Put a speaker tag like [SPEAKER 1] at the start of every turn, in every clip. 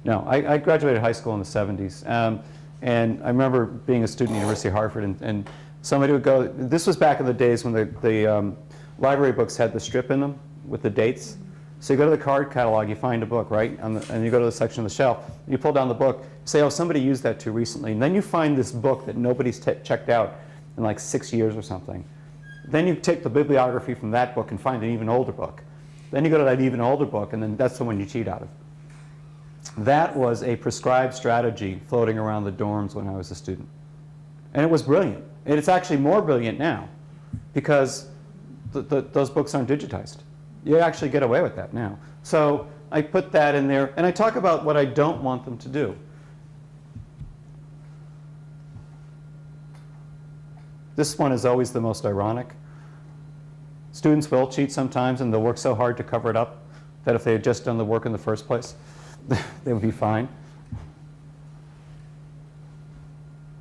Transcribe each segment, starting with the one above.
[SPEAKER 1] No, I graduated high school in the 70s. And I remember being a student at the University of Hartford, and somebody would go, this was back in the days when the library books had the strip in them with the dates. So you go to the card catalog, you find a book, right? And you go to the section of the shelf, you pull down the book, say, oh, somebody used that too recently. And then you find this book that nobody's checked out in like 6 years or something. Then you take the bibliography from that book and find an even older book. Then you go to that even older book, and then that's the one you cheat out of. That was a prescribed strategy floating around the dorms when I was a student. And it was brilliant. And it's actually more brilliant now because those books aren't digitized. You actually get away with that now. So I put that in there, and I talk about what I don't want them to do. This one is always the most ironic. Students will cheat sometimes, and they'll work so hard to cover it up that if they had just done the work in the first place, they would be fine.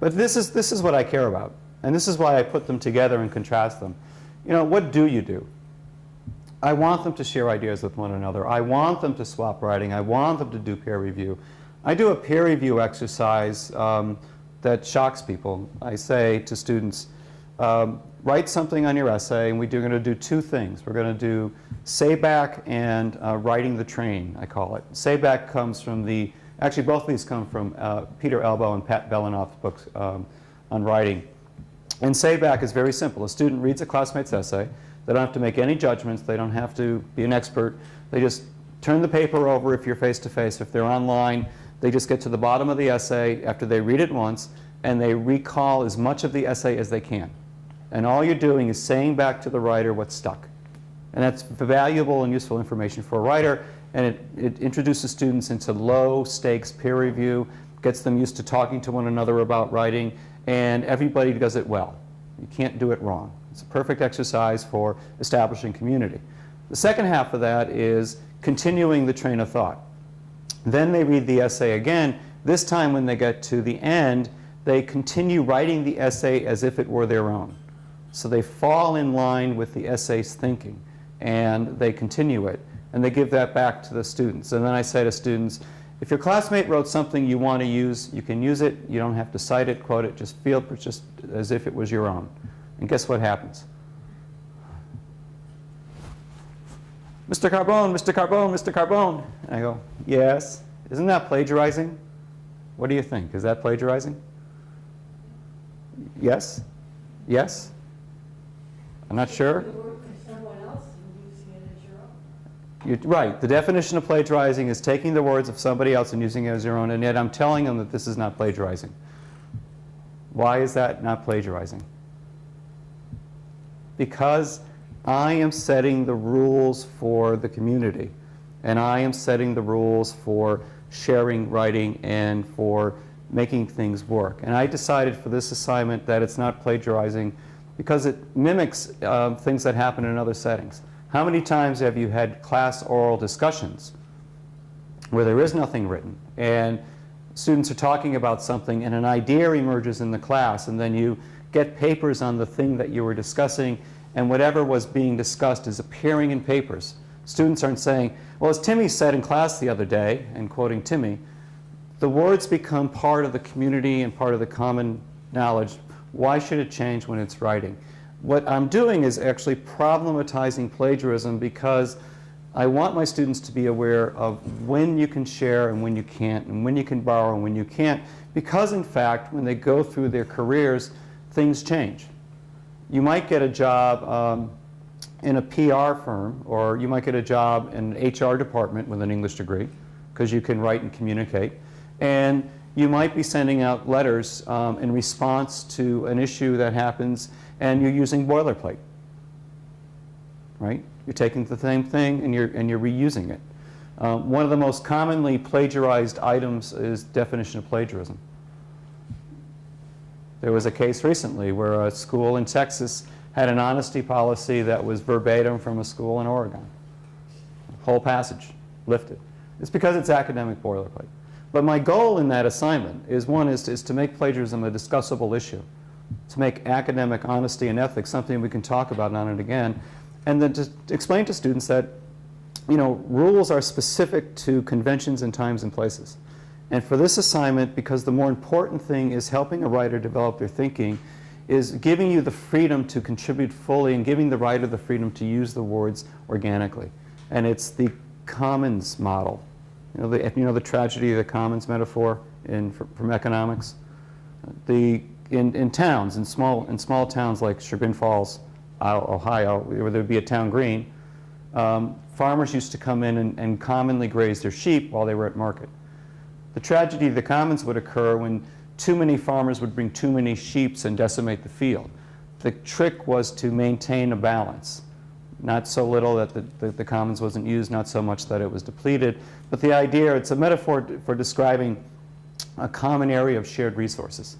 [SPEAKER 1] But this is what I care about. And this is why I put them together and contrast them. You know, what do you do? I want them to share ideas with one another. I want them to swap writing. I want them to do peer review. I do a peer review exercise that shocks people. I say to students, write something on your essay, and we're going to do two things. We're going to do say back and writing the train, I call it. Say back comes from the, actually both of these come from Peter Elbow and Pat Belanoff's books on writing. And say back is very simple. A student reads a classmate's essay. They don't have to make any judgments. They don't have to be an expert. They just turn the paper over if you're face-to-face. If they're online, they just get to the bottom of the essay after they read it once, and they recall as much of the essay as they can. And all you're doing is saying back to the writer what's stuck. And that's valuable and useful information for a writer, and it introduces students into low-stakes peer review, gets them used to talking to one another about writing, and everybody does it well. You can't do it wrong. It's a perfect exercise for establishing community. The second half of that is continuing the train of thought. Then they read the essay again. This time when they get to the end, they continue writing the essay as if it were their own. So they fall in line with the essay's thinking, and they continue it, and they give that back to the students. And then I say to students, if your classmate wrote something you want to use, you can use it. You don't have to cite it, quote it, just feel it just as if it was your own. And guess what happens? Mr. Carbone, Mr. Carbone, Mr. Carbone. And I go, yes. Isn't that plagiarizing? What do you think? Is that plagiarizing? Yes? Yes? I'm not sure. You're right. The definition of plagiarizing is taking the words of somebody else and using it as your own, and yet I'm telling them that this is not plagiarizing. Why is that not plagiarizing? Because I am setting the rules for the community, and I am setting the rules for sharing writing and for making things work. And I decided for this assignment that it's not plagiarizing because it mimics things that happen in other settings. How many times have you had class oral discussions where there is nothing written and students are talking about something and an idea emerges in the class, and then you get papers on the thing that you were discussing, and whatever was being discussed is appearing in papers. Students aren't saying, well, as Timmy said in class the other day, and quoting Timmy, the words become part of the community and part of the common knowledge. Why should it change when it's writing? What I'm doing is actually problematizing plagiarism because I want my students to be aware of when you can share and when you can't, and when you can borrow and when you can't, because in fact, when they go through their careers, things change. You might get a job in a PR firm, or you might get a job in an HR department with an English degree, because you can write and communicate. And you might be sending out letters in response to an issue that happens, and you're using boilerplate, right? You're taking the same thing and you're reusing it. One of the most commonly plagiarized items is definition of plagiarism. There was a case recently where a school in Texas had an honesty policy that was verbatim from a school in Oregon. Whole passage lifted. It's because it's academic boilerplate. But my goal in that assignment is, one, is to make plagiarism a discussable issue, to make academic honesty and ethics something we can talk about on and again, and then to explain to students that rules are specific to conventions and times and places. And for this assignment, because the more important thing is helping a writer develop their thinking, is giving you the freedom to contribute fully and giving the writer the freedom to use the words organically. And it's the commons model. The tragedy of the commons metaphor from economics. In towns, in small towns like Chagrin Falls, Ohio, where there would be a town green, farmers used to come in and commonly graze their sheep while they were at market. The tragedy of the commons would occur when too many farmers would bring too many sheep and decimate the field. The trick was to maintain a balance. Not so little that the commons wasn't used, not so much that it was depleted, but the idea, it's a metaphor for describing a common area of shared resources.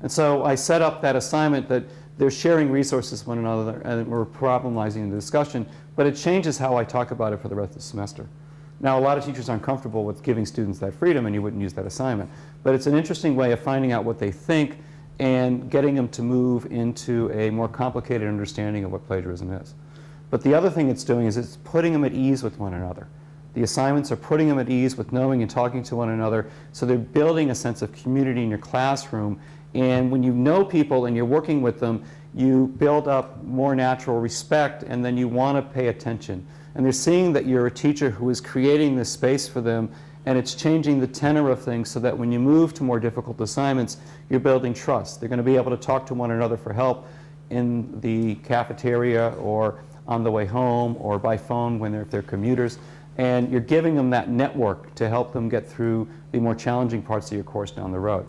[SPEAKER 1] And so I set up that assignment that they're sharing resources with one another and we're problematizing the discussion, but it changes how I talk about it for the rest of the semester. Now, a lot of teachers aren't comfortable with giving students that freedom and you wouldn't use that assignment, but it's an interesting way of finding out what they think and getting them to move into a more complicated understanding of what plagiarism is. But the other thing it's doing is it's putting them at ease with one another. The assignments are putting them at ease with knowing and talking to one another, so they're building a sense of community in your classroom. And when you know people and you're working with them, you build up more natural respect, and then you want to pay attention. And they're seeing that you're a teacher who is creating this space for them, and it's changing the tenor of things so that when you move to more difficult assignments, you're building trust. They're going to be able to talk to one another for help in the cafeteria or on the way home or by phone if they're commuters. And you're giving them that network to help them get through the more challenging parts of your course down the road.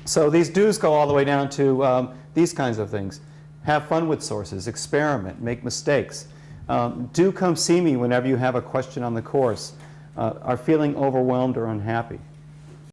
[SPEAKER 1] So these do's go all the way down to these kinds of things. Have fun with sources, experiment, make mistakes. Do come see me whenever you have a question on the course, are feeling overwhelmed or unhappy.